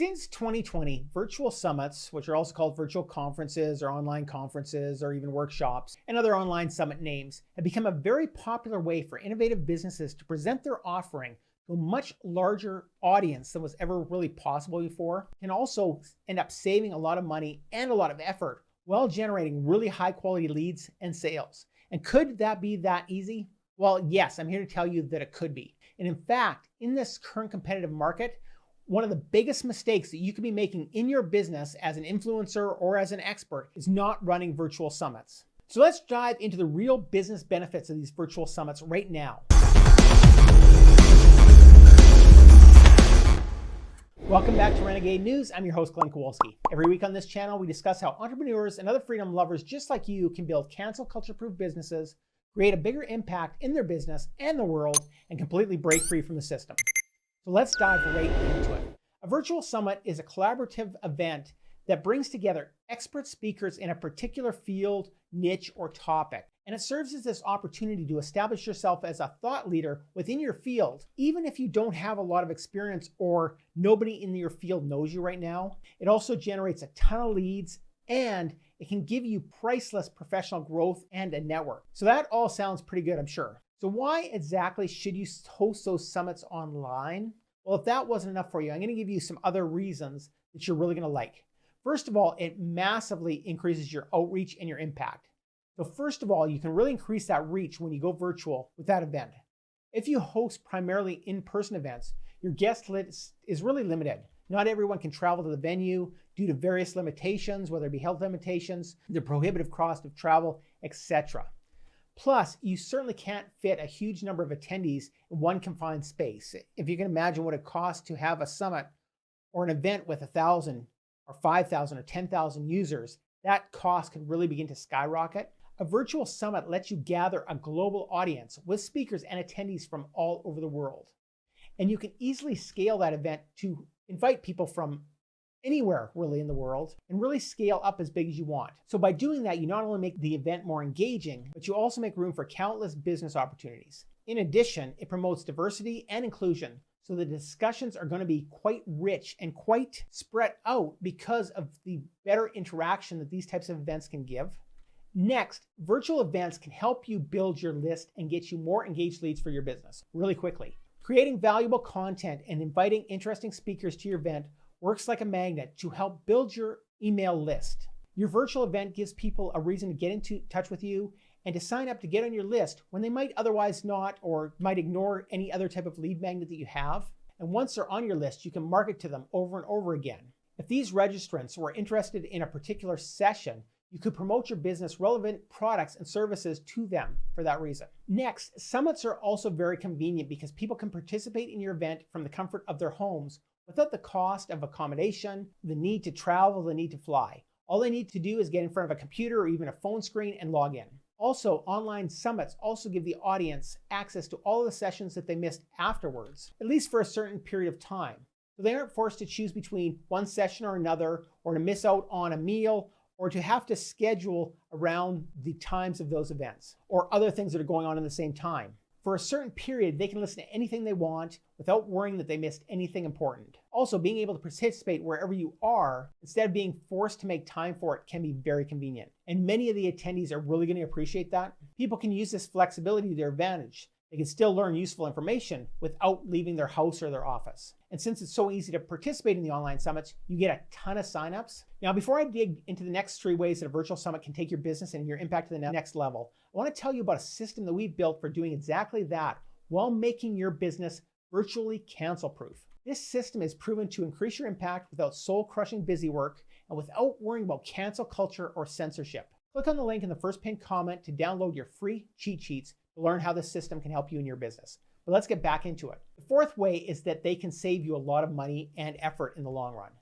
Since 2020, virtual summits, which are also called virtual conferences or online conferences or even workshops, and other online summit names, have become a very popular way for innovative businesses to present their offering to a much larger audience than was ever really possible before, and also end up saving a lot of money and a lot of effort while generating really high quality leads and sales. And could that be that easy? Well, yes, I'm here to tell you that it could be. And in fact, in this current competitive market, one of the biggest mistakes that you could be making in your business as an influencer or as an expert is not running virtual summits. So let's dive into the real business benefits of these virtual summits right now. Welcome back to Renegade News. I'm your host, Glen. Every week on this channel, we discuss how entrepreneurs and other freedom lovers just like you can build cancel culture-proof businesses, create a bigger impact in their business and the world, and completely break free from the system. So let's dive right into it. A virtual summit is a collaborative event that brings together expert speakers in a particular field, niche, or topic. And it serves as this opportunity to establish yourself as a thought leader within your field, even if you don't have a lot of experience or nobody in your field knows you right now. It also generates a ton of leads and it can give you priceless professional growth and a network. So that all sounds pretty good, I'm sure. So why exactly should you host those summits online? Well, if that wasn't enough for you, I'm going to give you some other reasons that you're really going to like. First of all, it massively increases your outreach and your impact. So first of all, you can really increase that reach when you go virtual with that event. If you host primarily in-person events, your guest list is really limited. Not everyone can travel to the venue due to various limitations, whether it be health limitations, the prohibitive cost of travel, etc. Plus, you certainly can't fit a huge number of attendees in one confined space. If you can imagine what it costs to have a summit or an event with 1,000 or 5,000 or 10,000 users, that cost can really begin to skyrocket. A virtual summit lets you gather a global audience with speakers and attendees from all over the world. And you can easily scale that event to invite people from anywhere really in the world and really scale up as big as you want. So by doing that, you not only make the event more engaging, but you also make room for countless business opportunities. In addition, it promotes diversity and inclusion. So the discussions are going to be quite rich and quite spread out because of the better interaction that these types of events can give. Next, virtual events can help you build your list and get you more engaged leads for your business really quickly. Creating valuable content and inviting interesting speakers to your event works like a magnet to help build your email list. Your virtual event gives people a reason to get into touch with you and to sign up to get on your list when they might otherwise not or might ignore any other type of lead magnet that you have. And once they're on your list, you can market to them over and over again. If these registrants were interested in a particular session, you could promote your business relevant products and services to them for that reason. Next, summits are also very convenient because people can participate in your event from the comfort of their homes without the cost of accommodation, the need to travel, the need to fly. All they need to do is get in front of a computer or even a phone screen and log in. Also, online summits also give the audience access to all of the sessions that they missed afterwards, at least for a certain period of time. So they aren't forced to choose between one session or another, or to miss out on a meal, or to have to schedule around the times of those events, or other things that are going on at the same time. For a certain period, they can listen to anything they want without worrying that they missed anything important. Also, being able to participate wherever you are, instead of being forced to make time for it, can be very convenient. And many of the attendees are really going to appreciate that. People can use this flexibility to their advantage. They can still learn useful information without leaving their house or their office. And since it's so easy to participate in the online summits, you get a ton of signups. Now, before I dig into the next 3 ways that a virtual summit can take your business and your impact to the next level, I want to tell you about a system that we've built for doing exactly that while making your business virtually cancel-proof. This system is proven to increase your impact without soul-crushing busy work and without worrying about cancel culture or censorship. Click on the link in the first pinned comment to download your free cheat sheets to learn how this system can help you in your business. But let's get back into it. The 4th way is that they can save you a lot of money and effort in the long run.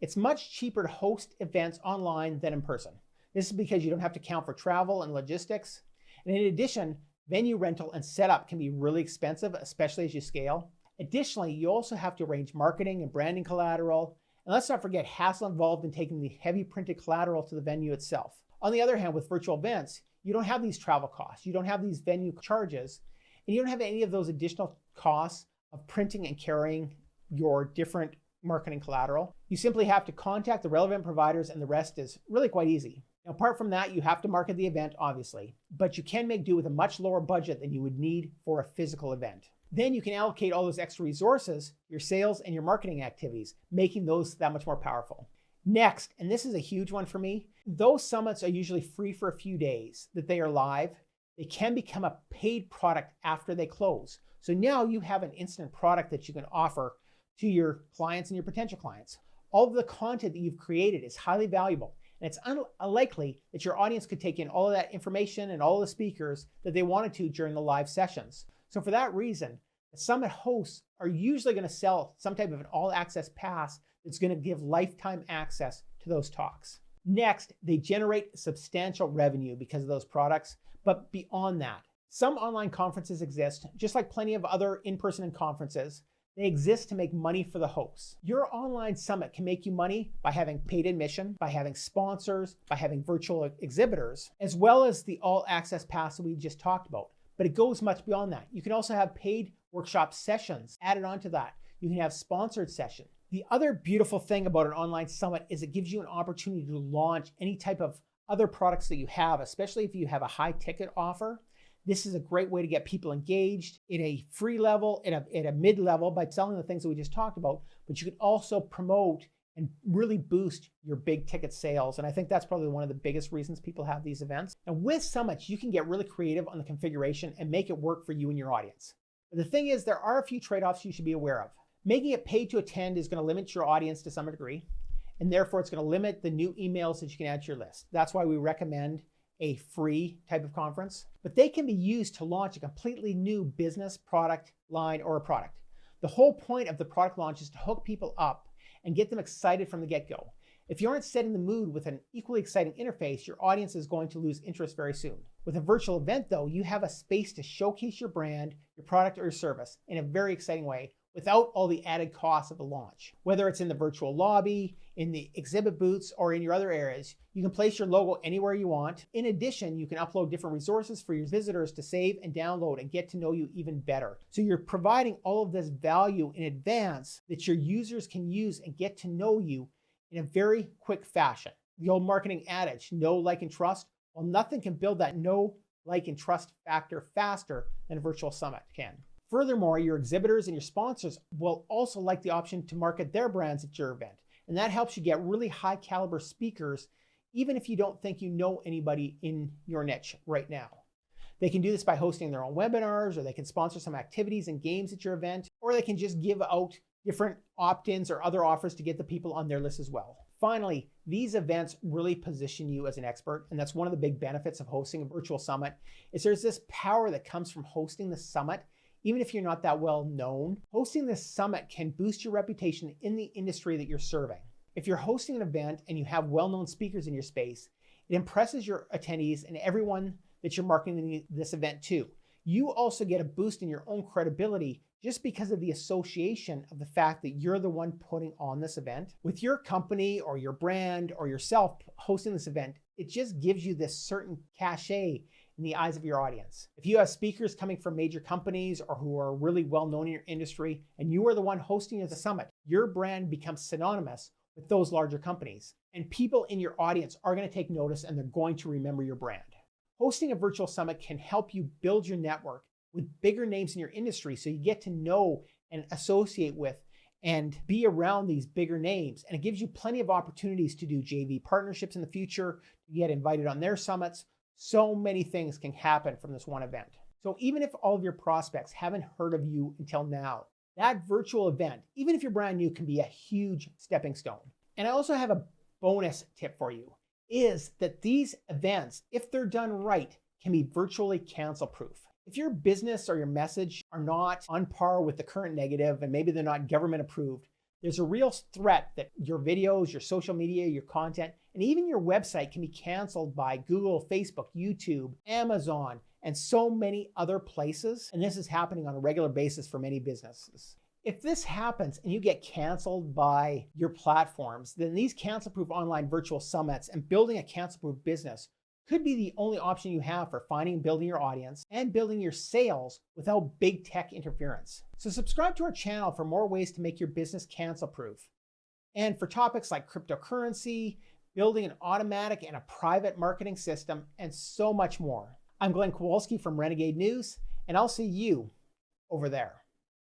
It's much cheaper to host events online than in person. This is because you don't have to account for travel and logistics. And in addition, venue rental and setup can be really expensive, especially as you scale. Additionally, you also have to arrange marketing and branding collateral. And let's not forget hassle involved in taking the heavy printed collateral to the venue itself. On the other hand, with virtual events, you don't have these travel costs, you don't have these venue charges, and you don't have any of those additional costs of printing and carrying your different marketing collateral. You simply have to contact the relevant providers and the rest is really quite easy. Now, apart from that, you have to market the event, obviously, but you can make do with a much lower budget than you would need for a physical event. Then you can allocate all those extra resources, your sales and your marketing activities, making those that much more powerful. Next, and this is a huge one for me, those summits are usually free for a few days that they are live. They can become a paid product after they close. So now you have an instant product that you can offer to your clients and your potential clients. All of the content that you've created is highly valuable, and it's unlikely that your audience could take in all of that information and all of the speakers that they wanted to during the live sessions. So for that reason, the summit hosts are usually going to sell some type of an all-access pass that's going to give lifetime access to those talks. Next, they generate substantial revenue because of those products, but beyond that, some online conferences exist, just like plenty of other in-person conferences. They exist to make money for the hosts. Your online summit can make you money by having paid admission, by having sponsors, by having virtual exhibitors, as well as the all-access pass that we just talked about. But it goes much beyond that. You can also have paid workshop sessions added onto that. You can have sponsored sessions. The other beautiful thing about an online summit is it gives you an opportunity to launch any type of other products that you have, especially if you have a high ticket offer. This is a great way to get people engaged in a free level, at a mid level by selling the things that we just talked about, but you can also promote and really boost your big ticket sales. And I think that's probably one of the biggest reasons people have these events. And with summits, you can get really creative on the configuration and make it work for you and your audience. But the thing is, there are a few trade-offs you should be aware of. Making it paid to attend is going to limit your audience to some degree, and therefore it's going to limit the new emails that you can add to your list. That's why we recommend a free type of conference, but they can be used to launch a completely new business, product line, or a product. The whole point of the product launch is to hook people up and get them excited from the get-go. If you aren't setting the mood with an equally exciting interface, your audience is going to lose interest very soon. With a virtual event though, you have a space to showcase your brand, your product, or your service in a very exciting way without all the added costs of the launch. Whether it's in the virtual lobby, in the exhibit booths, or in your other areas, you can place your logo anywhere you want. In addition, you can upload different resources for your visitors to save and download and get to know you even better. So you're providing all of this value in advance that your users can use and get to know you in a very quick fashion. The old marketing adage, know, like, and trust. Well, nothing can build that know, like, and trust factor faster than a virtual summit can. Furthermore, your exhibitors and your sponsors will also like the option to market their brands at your event. And that helps you get really high caliber speakers, even if you don't think you know anybody in your niche right now. They can do this by hosting their own webinars, or they can sponsor some activities and games at your event, or they can just give out different opt-ins or other offers to get the people on their list as well. Finally, these events really position you as an expert, and that's one of the big benefits of hosting a virtual summit, is there's this power that comes from hosting the summit. Even if you're not that well known, hosting this summit can boost your reputation in the industry that you're serving. If you're hosting an event and you have well-known speakers in your space, it impresses your attendees and everyone that you're marketing this event to. You also get a boost in your own credibility just because of the association of the fact that you're the one putting on this event. With your company or your brand or yourself hosting this event, it just gives you this certain cachet in the eyes of your audience. If you have speakers coming from major companies or who are really well known in your industry, and you are the one hosting at the summit, your brand becomes synonymous with those larger companies. And people in your audience are going to take notice and they're going to remember your brand. Hosting a virtual summit can help you build your network with bigger names in your industry so you get to know and associate with and be around these bigger names. And it gives you plenty of opportunities to do JV partnerships in the future, to get invited on their summits. So many things can happen from this one event. So even if all of your prospects haven't heard of you until now, that virtual event, even if you're brand new, can be a huge stepping stone. And I also have a bonus tip for you, is that these events, if they're done right, can be virtually cancel proof. If your business or your message are not on par with the current negative, and maybe they're not government approved, there's a real threat that your videos, your social media, your content, and even your website can be canceled by Google, Facebook, YouTube, Amazon, and so many other places. And this is happening on a regular basis for many businesses. If this happens and you get canceled by your platforms, then these cancel-proof online virtual summits and building a cancel-proof business could be the only option you have for finding and building your audience and building your sales without big tech interference. So subscribe to our channel for more ways to make your business cancel-proof. and for topics like cryptocurrency, building an automatic and a private marketing system, and so much more. I'm Glen Kowalski from Renegade News, and I'll see you over there.